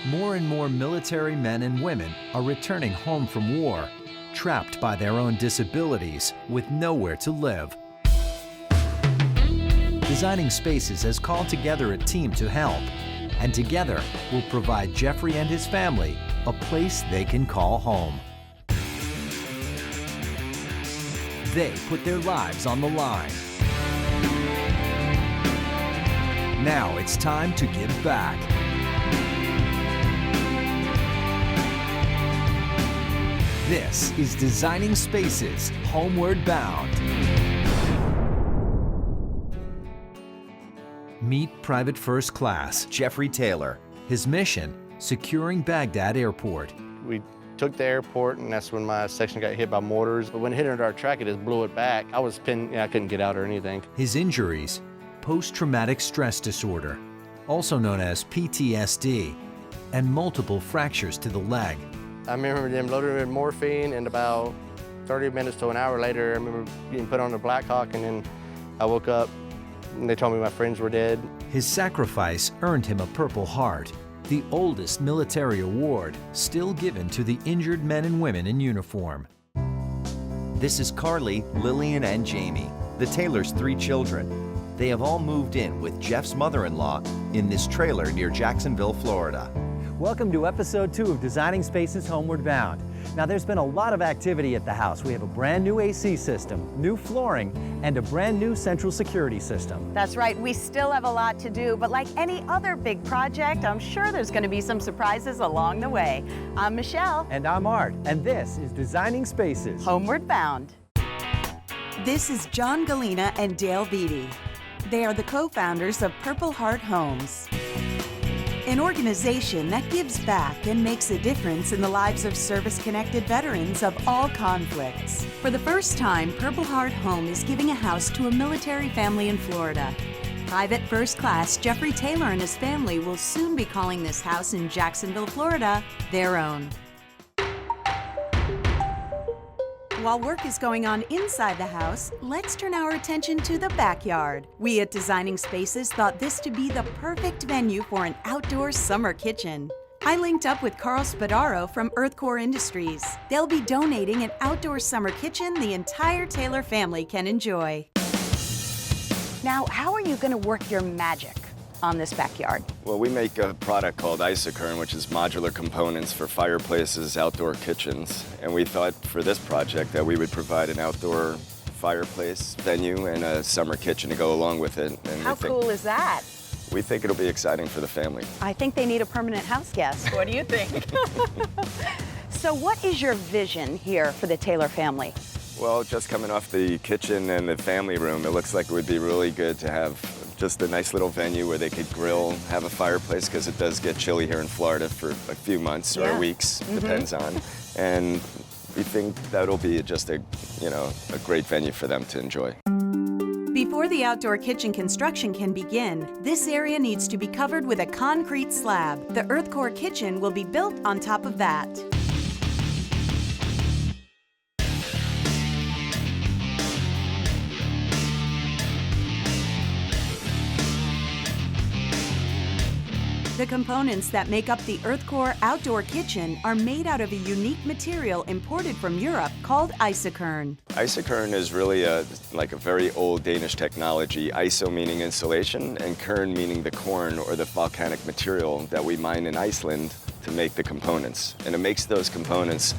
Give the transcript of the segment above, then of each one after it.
More and more military men and women are returning home from war, trapped by their own disabilities with nowhere to live. Designing Spaces has called together a team to help, and together will provide Jeffrey and his family a place they can call home. They put their lives on the line. Now it's time to give back. This is Designing Spaces, Homeward Bound. Meet Private First Class Jeffrey Taylor. His mission, securing Baghdad Airport. We took the airport, and that's when my section got hit by mortars. But when it hit into our track, it just blew it back. I was pinned, I couldn't get out or anything. His injuries, post-traumatic stress disorder, also known as PTSD, and multiple fractures to the leg. I remember them loading me with morphine, and about 30 minutes to an hour later, I remember getting put on the Black Hawk, and then I woke up, and they told me my friends were dead. His sacrifice earned him a Purple Heart, the oldest military award still given to the injured men and women in uniform. This is Carly, Lillian, and Jamie, the Taylors' 3 children. They have all moved in with Jeff's mother-in-law in this trailer near Jacksonville, Florida. Welcome to episode 2 of Designing Spaces Homeward Bound. Now, there's been a lot of activity at the house. We have a brand new AC system, new flooring, and a brand new central security system. That's right, we still have a lot to do, but like any other big project, I'm sure there's going to be some surprises along the way. I'm Michelle. And I'm Art, and this is Designing Spaces Homeward Bound. This is John Galena and Dale Beatty. They are the co-founders of Purple Heart Homes, an organization that gives back and makes a difference in the lives of service-connected veterans of all conflicts. For the first time, Purple Heart Home is giving a house to a military family in Florida. Private First Class Jeffrey Taylor and his family will soon be calling this house in Jacksonville, Florida, their own. While work is going on inside the house, let's turn our attention to the backyard. We at Designing Spaces thought this to be the perfect venue for an outdoor summer kitchen. I linked up with Carl Spadaro from Earthcore Industries. They'll be donating an outdoor summer kitchen the entire Taylor family can enjoy. Now, how are you going to work your magic on this backyard? Well, we make a product called Isokern, which is modular components for fireplaces, outdoor kitchens. And we thought for this project that we would provide an outdoor fireplace venue and a summer kitchen to go along with it. And How cool is that? We think it'll be exciting for the family. I think they need a permanent house guest. What do you think? So what is your vision here for the Taylor family? Well, just coming off the kitchen and the family room, it looks like it would be really good to have just a nice little venue where they could grill, have a fireplace, because it does get chilly here in Florida for a few months or weeks, depends on. And we think that'll be just a great venue for them to enjoy. Before the outdoor kitchen construction can begin, this area needs to be covered with a concrete slab. The Earthcore kitchen will be built on top of that. The components that make up the Earthcore outdoor kitchen are made out of a unique material imported from Europe called Isokern. Isokern is really like a very old Danish technology, iso meaning insulation, and kern meaning the corn or the volcanic material that we mine in Iceland to make the components. And it makes those components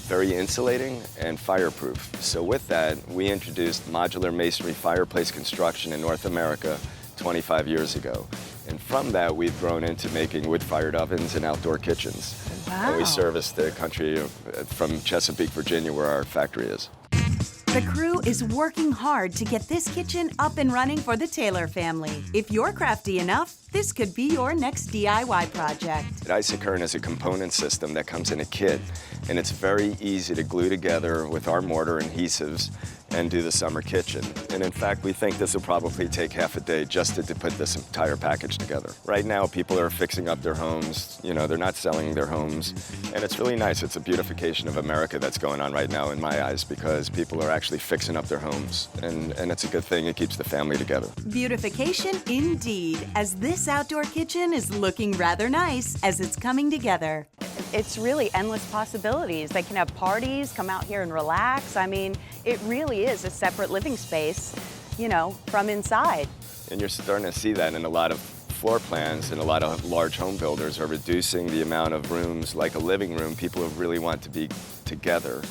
very insulating and fireproof. So with that, we introduced modular masonry fireplace construction in North America 25 years ago. And from that, we've grown into making wood-fired ovens and outdoor kitchens. Wow. And we service the country from Chesapeake, Virginia, where our factory is. The crew is working hard to get this kitchen up and running for the Taylor family. If you're crafty enough, this could be your next DIY project. Isokern is a component system that comes in a kit, and it's very easy to glue together with our mortar and adhesives. and do the summer kitchen. And in fact, we think this will probably take half a day just to put this entire package together. Right now, people are fixing up their homes. You know, they're not selling their homes. And it's really nice. It's a beautification of America that's going on right now in my eyes, because people are actually fixing up their homes. And it's a good thing. It keeps the family together. Beautification indeed, as this outdoor kitchen is looking rather nice as it's coming together. It's really endless possibilities. They can have parties, come out here and relax. I mean, it really is a separate living space, you know, from inside. And you're starting to see that in a lot of floor plans, and a lot of large home builders are reducing the amount of rooms, like a living room. People really want to be together,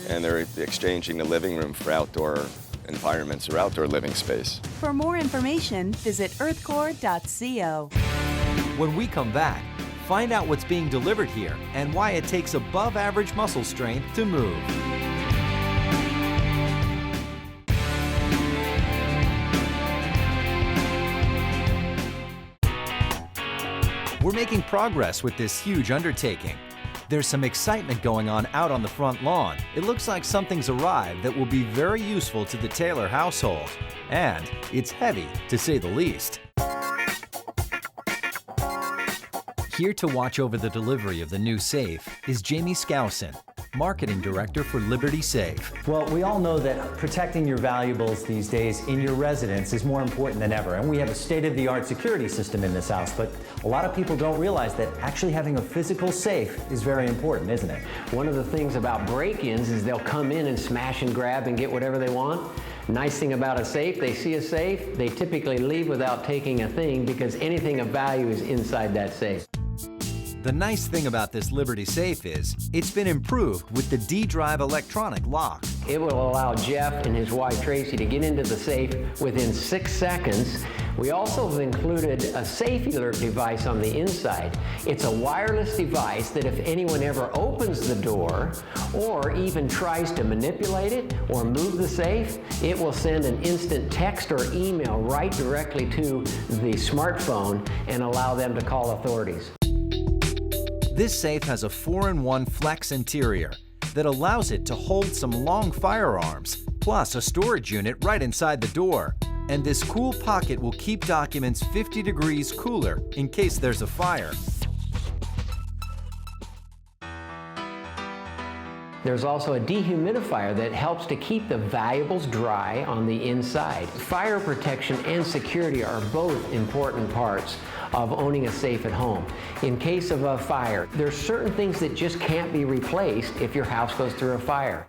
and they're exchanging the living room for outdoor environments or outdoor living space. For more information, visit earthcore.co. When we come back, find out what's being delivered here and why it takes above average muscle strength to move. We're making progress with this huge undertaking. There's some excitement going on out on the front lawn. It looks like something's arrived that will be very useful to the Taylor household. And it's heavy, to say the least. Here to watch over the delivery of the new safe is Jamie Skousen, Marketing Director for Liberty Safe. Well, we all know that protecting your valuables these days in your residence is more important than ever. And we have a state-of-the-art security system in this house, but a lot of people don't realize that actually having a physical safe is very important, isn't it? One of the things about break-ins is they'll come in and smash and grab and get whatever they want. Nice thing about a safe, they see a safe, they typically leave without taking a thing because anything of value is inside that safe. The nice thing about this Liberty Safe is it's been improved with the D-Drive electronic lock. It will allow Jeff and his wife Tracy to get into the safe within 6 seconds. We also have included a safety alert device on the inside. It's a wireless device that if anyone ever opens the door or even tries to manipulate it or move the safe, it will send an instant text or email right directly to the smartphone and allow them to call authorities. This safe has a 4-in-1 flex interior that allows it to hold some long firearms, plus a storage unit right inside the door. And this cool pocket will keep documents 50 degrees cooler in case there's a fire. There's also a dehumidifier that helps to keep the valuables dry on the inside. Fire protection and security are both important parts of owning a safe at home. In case of a fire, there's certain things that just can't be replaced if your house goes through a fire.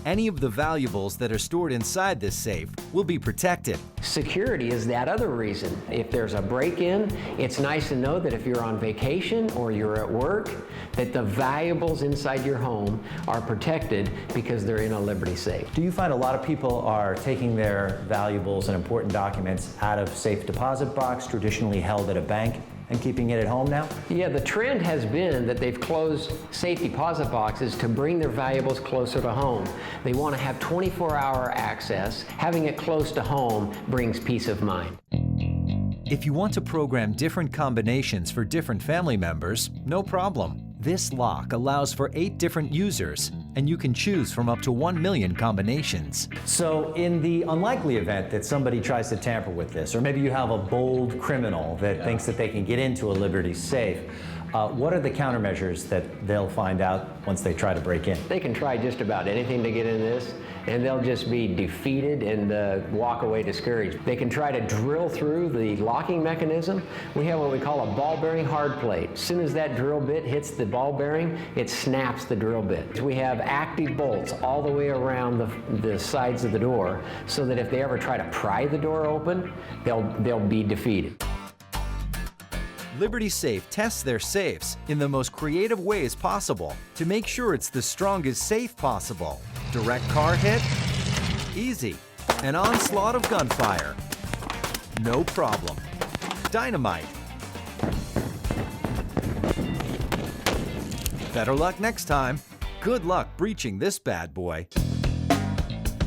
Any of the valuables that are stored inside this safe will be protected. Security is that other reason. If there's a break-in, it's nice to know that if you're on vacation or you're at work, that the valuables inside your home are protected because they're in a Liberty safe. Do you find a lot of people are taking their valuables and important documents out of safe deposit box, traditionally held at a bank, and keeping it at home now? Yeah, the trend has been that they've closed safe deposit boxes to bring their valuables closer to home. They want to have 24-hour access. Having it close to home brings peace of mind. If you want to program different combinations for different family members, no problem. This lock allows for 8 different users, and you can choose from up to 1 million combinations. So in the unlikely event that somebody tries to tamper with this, or maybe you have a bold criminal that thinks that they can get into a Liberty safe, what are the countermeasures that they'll find out once they try to break in? They can try just about anything to get in this, and they'll just be defeated and walk away discouraged. They can try to drill through the locking mechanism. We have what we call a ball bearing hard plate. As soon as that drill bit hits the ball bearing, it snaps the drill bit. We have active bolts all the way around the sides of the door so that if they ever try to pry the door open, they'll be defeated. Liberty Safe tests their safes in the most creative ways possible to make sure it's the strongest safe possible. Direct car hit? Easy. An onslaught of gunfire? No problem. Dynamite? Better luck next time. Good luck breaching this bad boy.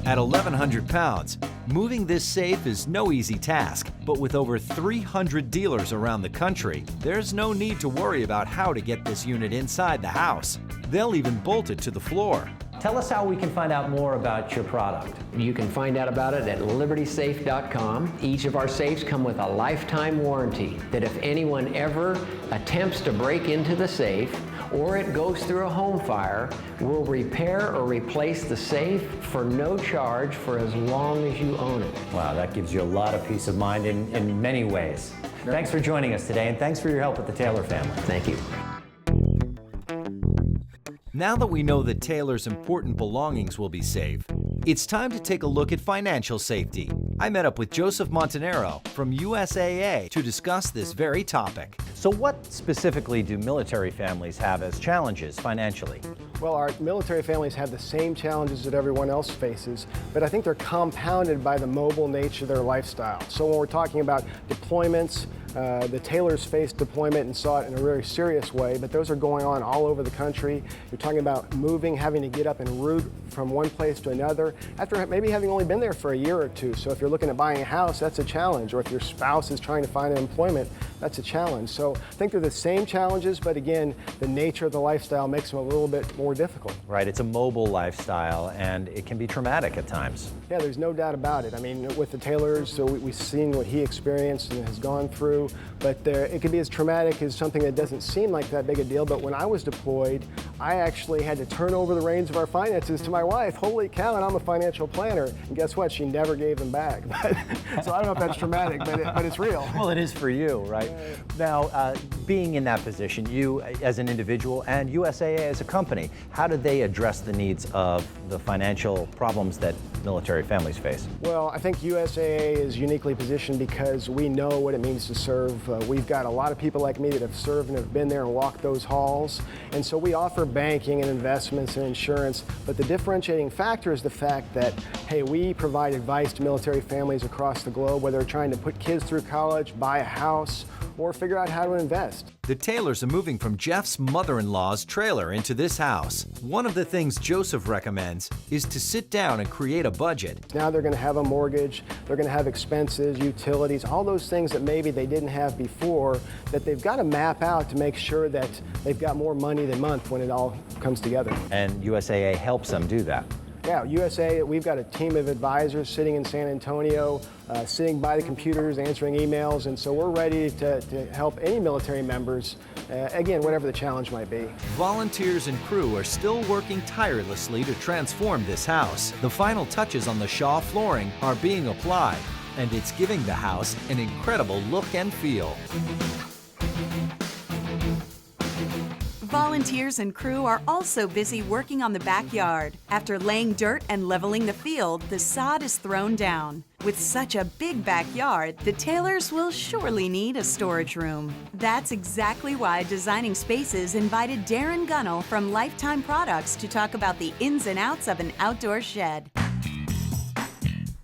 At 1,100 pounds, moving this safe is no easy task, but with over 300 dealers around the country, there's no need to worry about how to get this unit inside the house. They'll even bolt it to the floor. Tell us how we can find out more about your product. You can find out about it at libertysafe.com. Each of our safes come with a lifetime warranty that if anyone ever attempts to break into the safe or it goes through a home fire, we'll repair or replace the safe for no charge for as long as you own it. Wow, that gives you a lot of peace of mind in many ways. Thanks for joining us today, and thanks for your help with the Taylor family. Thank you. Now that we know that Taylor's important belongings will be safe, it's time to take a look at financial safety. I met up with Joseph Montanaro from USAA to discuss this very topic. So what specifically do military families have as challenges financially? Well, our military families have the same challenges that everyone else faces, but I think they're compounded by the mobile nature of their lifestyle. So when we're talking about deployments, the Taylors faced deployment and saw it in a really serious way, but those are going on all over the country. You're talking about moving, having to get up and route from one place to another after maybe having only been there for a year or two. So if you're looking at buying a house, that's a challenge. Or if your spouse is trying to find an employment, that's a challenge. So I think they're the same challenges, but again, the nature of the lifestyle makes them a little bit more difficult. Right, it's a mobile lifestyle, and it can be traumatic at times. Yeah, there's no doubt about it. I mean, with the Taylors, so we've seen what he experienced and has gone through, but it can be as traumatic as something that doesn't seem like that big a deal. But when I was deployed, I actually had to turn over the reins of our finances to my wife. Holy cow, and I'm a financial planner. And guess what? She never gave them back. So I don't know if that's traumatic, but it's real. Well, it is for you, right? Now, being in that position, you as an individual and USAA as a company, how do they address the needs of the financial problems that military families face? Well, I think USAA is uniquely positioned because we know what it means to serve. We've got a lot of people like me that have served and have been there and walked those halls. And so we offer banking and investments and insurance, but the differentiating factor is the fact that, hey, we provide advice to military families across the globe, whether they're trying to put kids through college, buy a house, or figure out how to invest. The Taylors are moving from Jeff's mother-in-law's trailer into this house. One of the things Joseph recommends is to sit down and create a budget. Now they're going to have a mortgage, they're going to have expenses, utilities, all those things that maybe they didn't have before that they've got to map out to make sure that they've got more money than month when it all comes together. And USAA helps them do that. Yeah, USA, we've got a team of advisors sitting in San Antonio, sitting by the computers, answering emails, and so we're ready to help any military members, again, whatever the challenge might be. Volunteers and crew are still working tirelessly to transform this house. The final touches on the Shaw flooring are being applied, and it's giving the house an incredible look and feel. Volunteers and crew are also busy working on the backyard. After laying dirt and leveling the field, the sod is thrown down. With such a big backyard, the Taylors will surely need a storage room. That's exactly why Designing Spaces invited Darren Gunnell from Lifetime Products to talk about the ins and outs of an outdoor shed.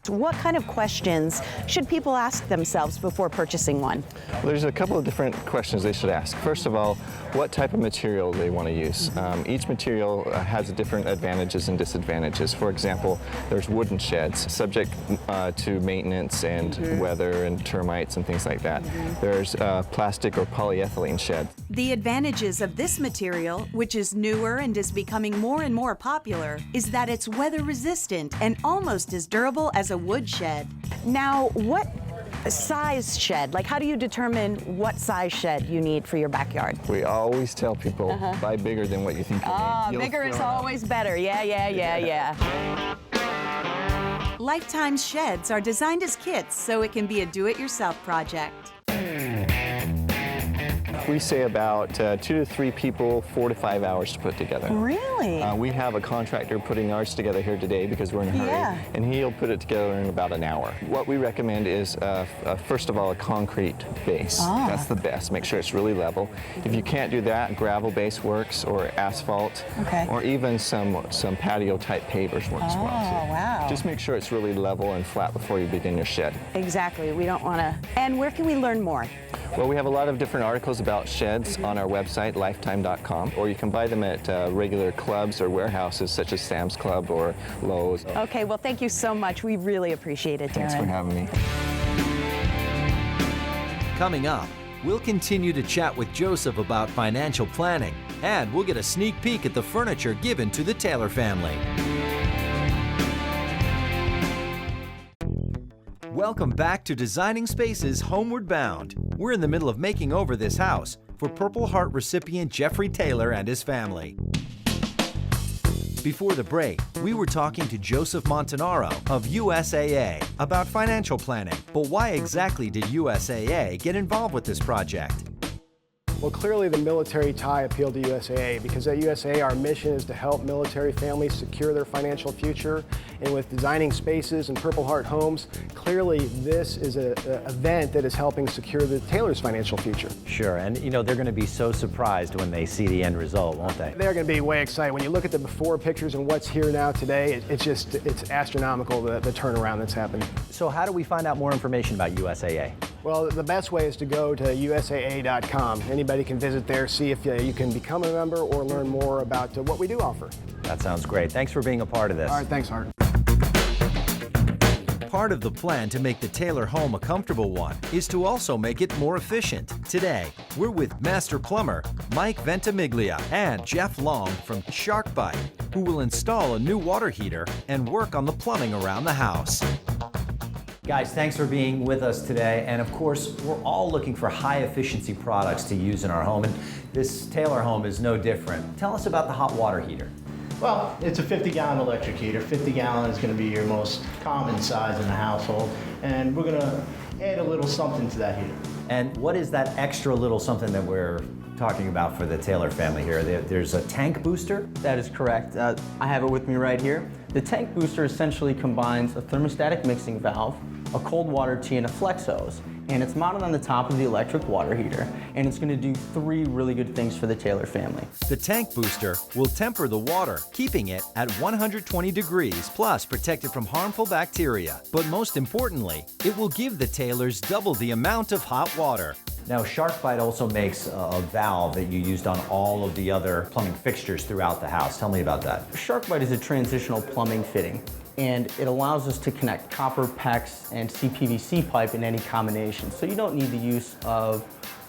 What kind of questions should people ask themselves before purchasing one? Well, there's a couple of different questions they should ask. First of all, what type of material they want to use. Each material has different advantages and disadvantages. For example, there's wooden sheds subject to maintenance and weather and termites and things like that. There's plastic or polyethylene sheds. The advantages of this material, which is newer and is becoming more and more popular, is that it's weather resistant and almost as durable as a wood shed. Now, what size shed? Like, how do you determine what size shed you need for your backyard? We always tell people, buy bigger than what you think you need. Bigger is always better. Yeah. Lifetime sheds are designed as kits, so it can be a do-it-yourself project. We say about 2 to 3 people, 4 to 5 hours to put together. Really? We have a contractor putting ours together here today because we're in a hurry, and he'll put it together in about an hour. What we recommend is, first of all, a concrete base. That's the best. Make sure it's really level. If you can't do that, gravel base works, or asphalt, or even some patio-type pavers works well, too. Wow. Just make sure it's really level and flat before you begin your shed. Exactly. We don't want to. And where can we learn more? Well, we have a lot of different articles about sheds on our website, lifetime.com, or you can buy them at regular clubs or warehouses such as Sam's Club or Lowe's. Okay, well, thank you so much. We really appreciate it, Darren. Thanks for having me. Coming up, We'll continue to chat with Joseph about financial planning, and we'll get a sneak peek at the furniture given to the Taylor family. Welcome back to Designing Spaces Homeward Bound. We're in the middle of making over this house for Purple Heart recipient Jeffrey Taylor and his family. Before the break, we were talking to Joseph Montanaro of USAA about financial planning. But why exactly did USAA get involved with this project? Well, clearly the military tie appealed to USAA because at USAA our mission is to help military families secure their financial future. And with Designing Spaces and Purple Heart Homes, clearly this is an event that is helping secure the Taylor's financial future. Sure, and you know, they're going to be so surprised when they see the end result, won't they? They're going to be way excited. When you look at the before pictures and what's here now today, it's astronomical, the turnaround that's happened. So how do we find out more information about USAA? Well, the best way is to go to usaa.com. Anybody can visit there, see if you can become a member or learn more about what we do offer. That sounds great. Thanks for being a part of this. All right, thanks, Art. Part of the plan to make the Taylor home a comfortable one is to also make it more efficient. Today, we're with Master Plumber Mike Ventimiglia and Jeff Long from SharkBite, who will install a new water heater and work on the plumbing around the house. Guys, thanks for being with us today. And of course, we're all looking for high efficiency products to use in our home. And this Taylor home is no different. Tell us about the hot water heater. Well, it's a 50-gallon electric heater. 50 gallon is going to be your most common size in the household. And we're going to add a little something to that heater. And what is that extra little something that we're talking about for the Taylor family here? There's a tank booster? That is correct. I have it with me right here. The tank booster essentially combines a thermostatic mixing valve, a cold water tee, and a flex hose. And it's mounted on the top of the electric water heater. And it's going to do 3 really good things for the Taylor family. The tank booster will temper the water, keeping it at 120 degrees, plus protect it from harmful bacteria. But most importantly, it will give the Taylors double the amount of hot water. Now, SharkBite also makes a valve that you used on all of the other plumbing fixtures throughout the house. Tell me about that. SharkBite is a transitional plumbing fitting, and it allows us to connect copper, PEX, and CPVC pipe in any combination. So you don't need the use of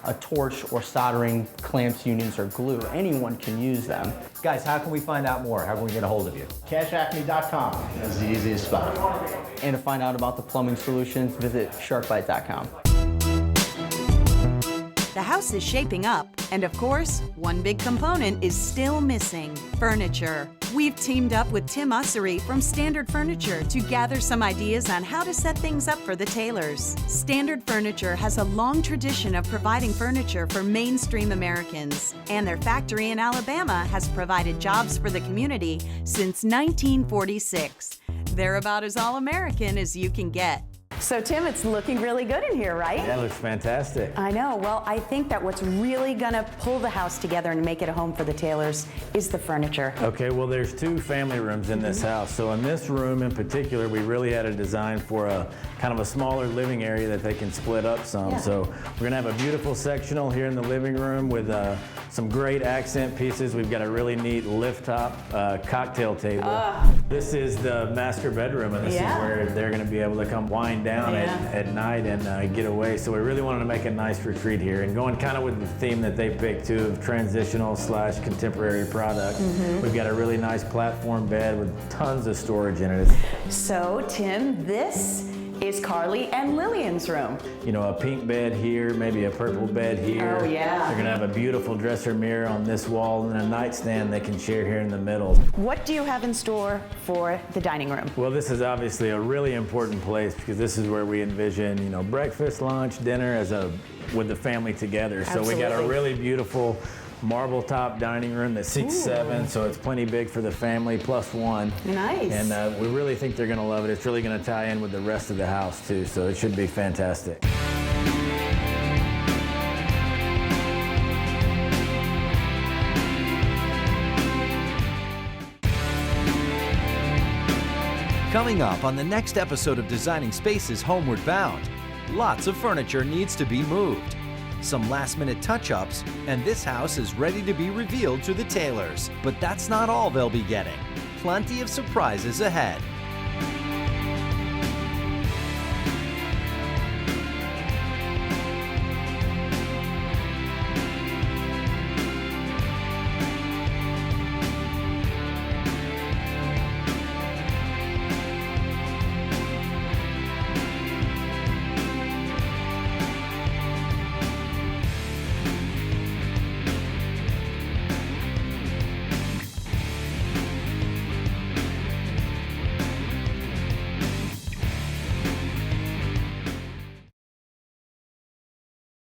a torch or soldering clamps, unions, or glue. Anyone can use them. Guys, how can we find out more? How can we get a hold of you? CashAcme.com is the easiest spot. And to find out about the plumbing solutions, visit sharkbite.com. The house is shaping up, and of course, one big component is still missing: furniture. We've teamed up with Tim Ussery from Standard Furniture to gather some ideas on how to set things up for the Taylors. Standard Furniture has a long tradition of providing furniture for mainstream Americans, and their factory in Alabama has provided jobs for the community since 1946. They're about as all-American as you can get. So Tim, it's looking really good in here, right? Yeah, it looks fantastic. I know. Well, I think that what's really gonna pull the house together and make it a home for the Taylors is the furniture. Okay, well, there's 2 family rooms in this house. So in this room in particular, we really had a design for a kind of a smaller living area that they can split up some. Yeah. So we're gonna have a beautiful sectional here in the living room with some great accent pieces. We've got a really neat lift-top cocktail table. This is the master bedroom, and this is where they're gonna be able to come wind down at night and get away. So we really wanted to make a nice retreat here, and going kind of with the theme that they picked too of transitional/contemporary product. We've got a really nice platform bed with tons of storage in it. So Tim, this is Carly and Lillian's room. You know, a pink bed here, maybe a purple bed here. Oh, yeah. They're gonna have a beautiful dresser mirror on this wall and a nightstand they can share here in the middle. What do you have in store for the dining room? Well, this is obviously a really important place because this is where we envision, you know, breakfast, lunch, dinner with the family together. Absolutely. So we got a really beautiful marble top dining room that seats 7, so it's plenty big for the family plus 1. Nice. And we really think they're gonna love it. It's really gonna tie in with the rest of the house too, so it should be fantastic. Coming up on the next episode of Designing Spaces Homeward Bound, lots of furniture needs to be moved. Some last-minute touch-ups, and this house is ready to be revealed to the Taylors. But that's not all they'll be getting. Plenty of surprises ahead.